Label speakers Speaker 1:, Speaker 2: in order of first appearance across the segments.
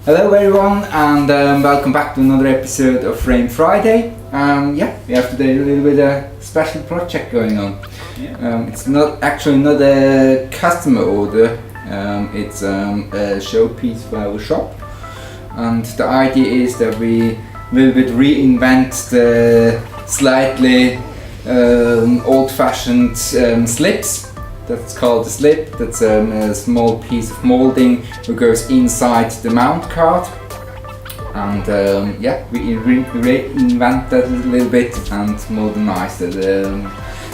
Speaker 1: Hello everyone, and welcome back to another episode of Frame Friday. We have today a little bit of special project going on. It's not a customer order, it's a showpiece for our shop, and the idea is that we will reinvent the slightly old-fashioned slips. That's called a slip. That's a small piece of moulding that goes inside the mount card, and we reinvent that a little bit and modernise the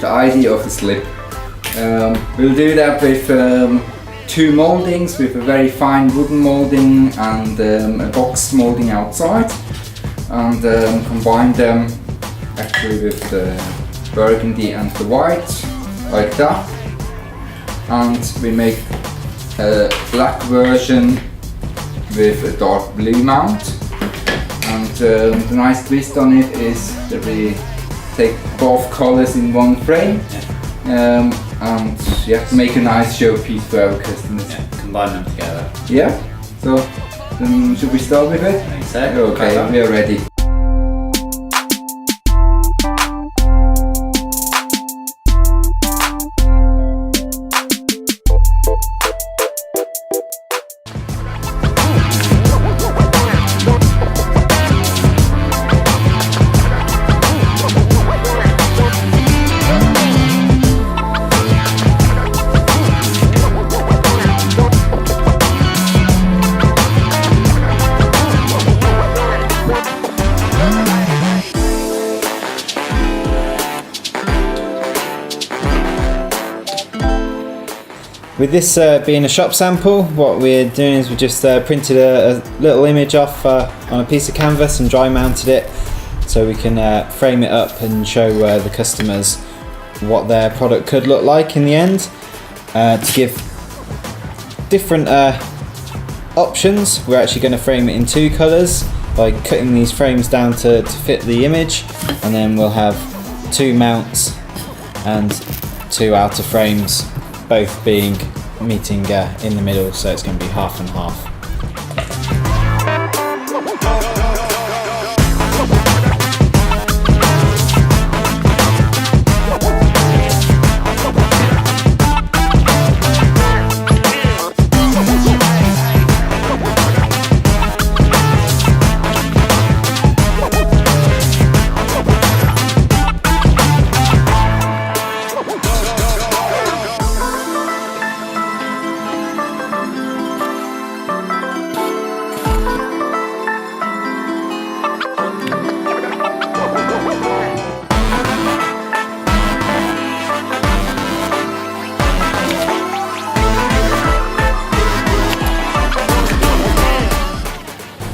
Speaker 1: idea of the slip. We'll do that with two mouldings, with a very fine wooden moulding and a box moulding outside, and combine them actually with the burgundy and the white, like that. And we make a black version with a dark blue mount, and the nice twist on it is that we take both colors in one frame, and make a nice showpiece for our customers.
Speaker 2: Combine them together.
Speaker 1: So then should we start with it?
Speaker 2: I think so.
Speaker 1: Okay, we are ready.
Speaker 3: With this being a shop sample, what we're doing is we just printed a little image off on a piece of canvas and dry mounted it, so we can frame it up and show the customers what their product could look like in the end, to give different options. We're actually going to frame it in two colours by cutting these frames down to fit the image, and then we'll have two mounts and two outer frames, both being meeting in the middle, so it's going to be half and half.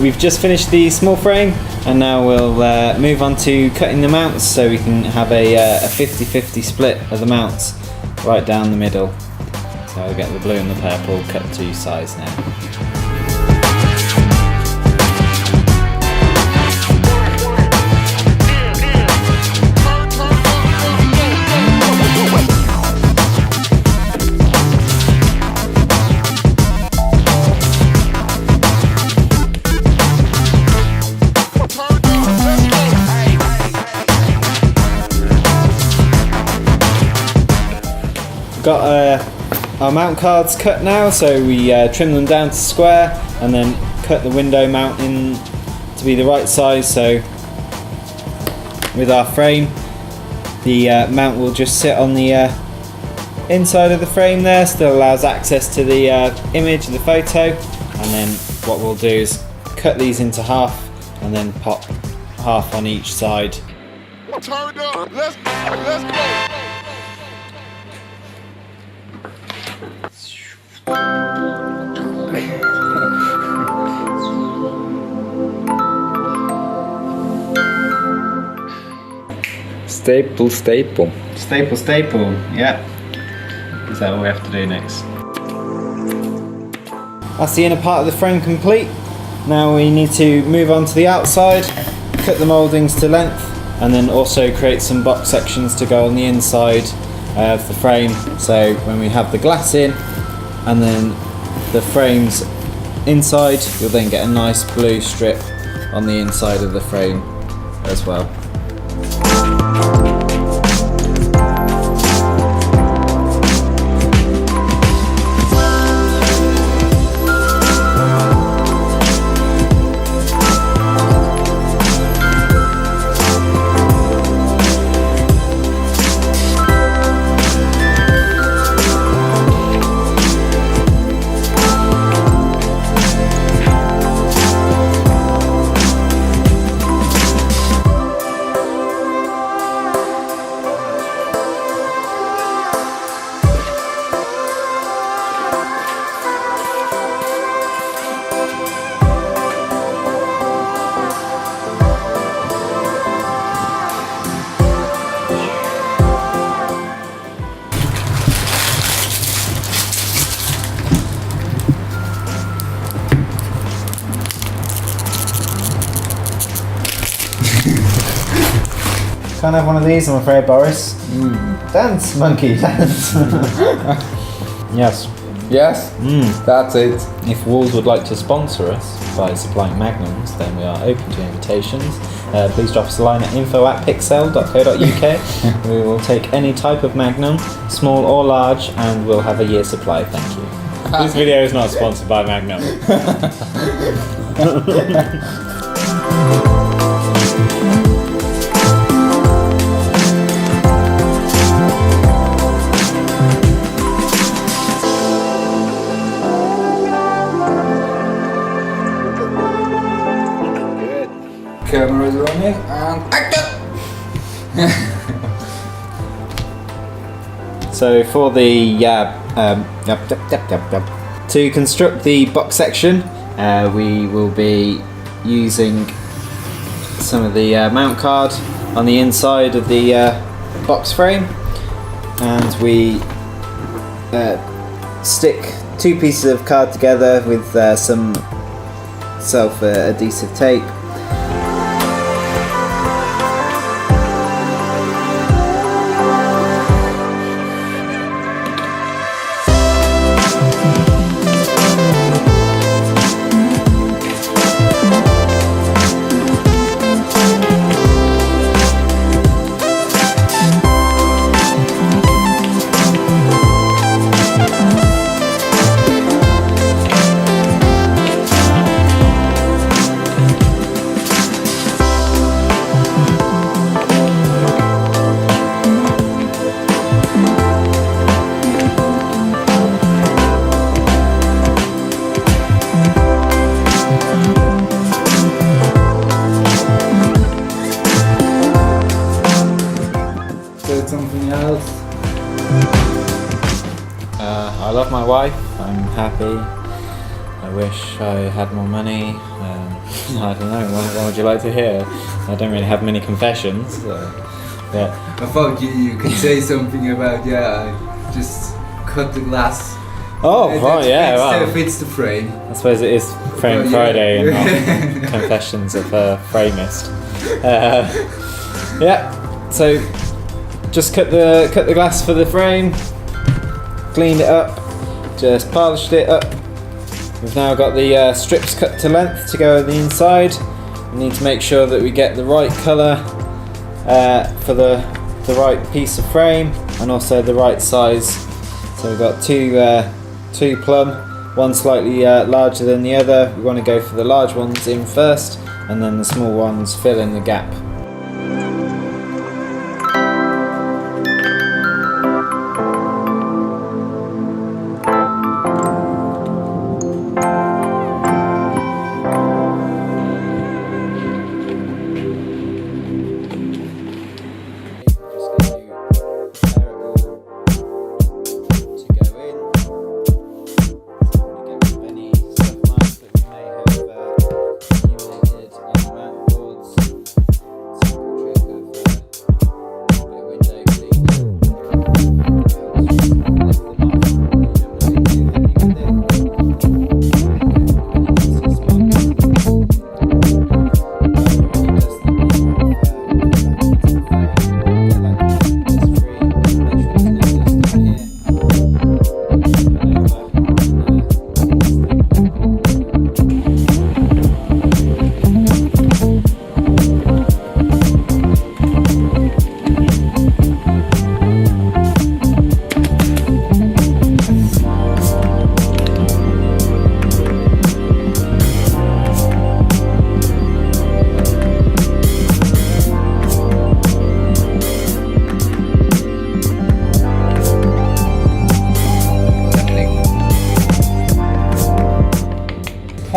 Speaker 3: We've just finished the small frame, and now we'll move on to cutting the mounts, so we can have a 50-50 split of the mounts right down the middle. So I'll get the blue and the purple cut to size now. Got our mount cards cut now, so we trim them down to square and then cut the window mount in to be the right size. So with our frame, the mount will just sit on the inside of the frame there, still allows access to the image of the photo, and then what we'll do is cut these into half and then pop half on each side.
Speaker 4: Let's go.
Speaker 1: Staple.
Speaker 3: Staple, yeah. Is that what we have to do next? That's the inner part of the frame complete. Now we need to move on to the outside, cut the mouldings to length, and then also create some box sections to go on the inside of the frame. So when we have the glass in, and then the frames inside, you'll then get a nice blue strip on the inside of the frame as well. Can't have one of these, I'm afraid, Boris. Dance, monkey, dance. Yes.
Speaker 1: Yes, that's it.
Speaker 3: If Walls would like to sponsor us by supplying magnums, then we are open to invitations. Please drop us a line at info@pixcel.co.uk. We will take any type of magnum, small or large, and we'll have a year's supply, thank you. This video is not sponsored by Magnum.
Speaker 1: Camera's running and action!
Speaker 3: So for the to construct the box section, we will be using some of the mount card on the inside of the box frame, and we stick two pieces of card together with some self-adhesive tape.
Speaker 1: Something else.
Speaker 3: I love my wife. I'm happy. I wish I had more money. I don't know. What would you like to hear? I don't really have many confessions. Yeah.
Speaker 1: I thought you could say something about I just cut the glass.
Speaker 3: Oh, yeah. Wow.
Speaker 1: Fits the frame.
Speaker 3: I suppose it is Frame Friday and not Confessions of a Framist. Yeah. So. Just cut the glass for the frame, cleaned it up, just polished it up. We've now got the strips cut to length to go on the inside. We need to make sure that we get the right colour for the right piece of frame and also the right size. So we've got two plum, one slightly larger than the other. We want to go for the large ones in first, and then the small ones fill in the gap.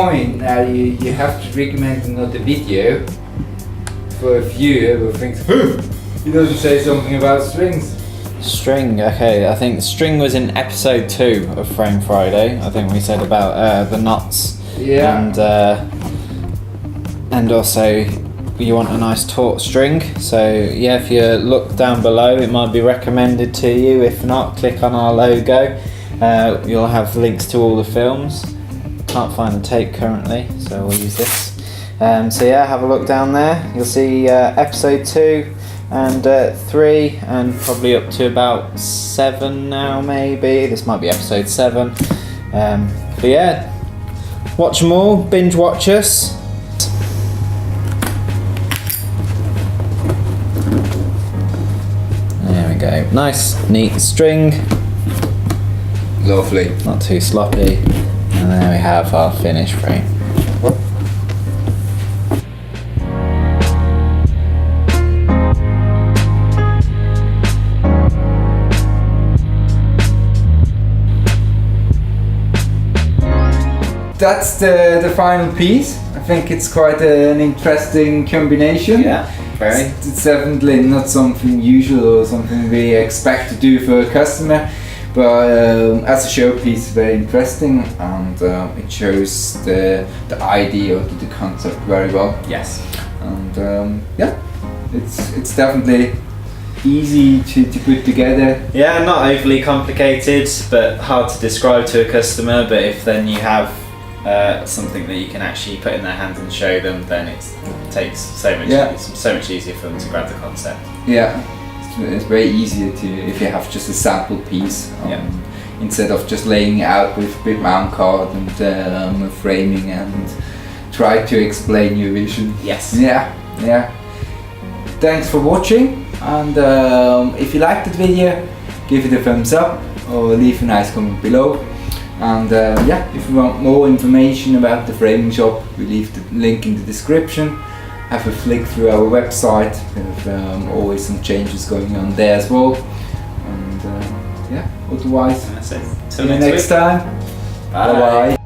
Speaker 1: point now you have to recommend another video for a viewer who thinks, he doesn't say something about strings.
Speaker 3: String, okay, I think string was in episode 2 of Frame Friday. I think we said about the knots.
Speaker 1: Yeah.
Speaker 3: And also you want a nice taut string. So yeah, if you look down below, it might be recommended to you. If not, click on our logo. You'll have links to all the films. Can't find the tape currently, so we'll use this. So yeah, have a look down there. You'll see episode 2 and 3 and probably up to about 7 now maybe. This might be episode 7. But yeah, watch them all, binge watch us. There we go. Nice, neat string.
Speaker 1: Lovely.
Speaker 3: Not too sloppy. And there we have our finished frame.
Speaker 1: That's the final piece. I think it's quite an interesting combination.
Speaker 3: Yeah, very.
Speaker 1: It's definitely not something usual or something we expect to do for a customer, but as a showpiece, very interesting, and it shows the idea of the concept very well.
Speaker 3: Yes.
Speaker 1: And yeah, it's definitely easy to put together.
Speaker 3: Yeah, not overly complicated, but hard to describe to a customer. But if then you have something that you can actually put in their hands and show them, then it takes so much. It's so much easier for them to grab the concept.
Speaker 1: Yeah, it's very easier to if you have just a sample piece. Instead of just laying it out with mount card and framing and try to explain your vision.
Speaker 3: Yes.
Speaker 1: Yeah. Thanks for watching, and if you liked the video, give it a thumbs up or leave a nice comment below. And yeah, if you want more information about the framing shop, we leave the link in the description. Have a flick through our website. We have always some changes going on there as well. And yeah, otherwise,
Speaker 3: That's it.
Speaker 1: see you next time.
Speaker 3: Bye.
Speaker 1: Bye.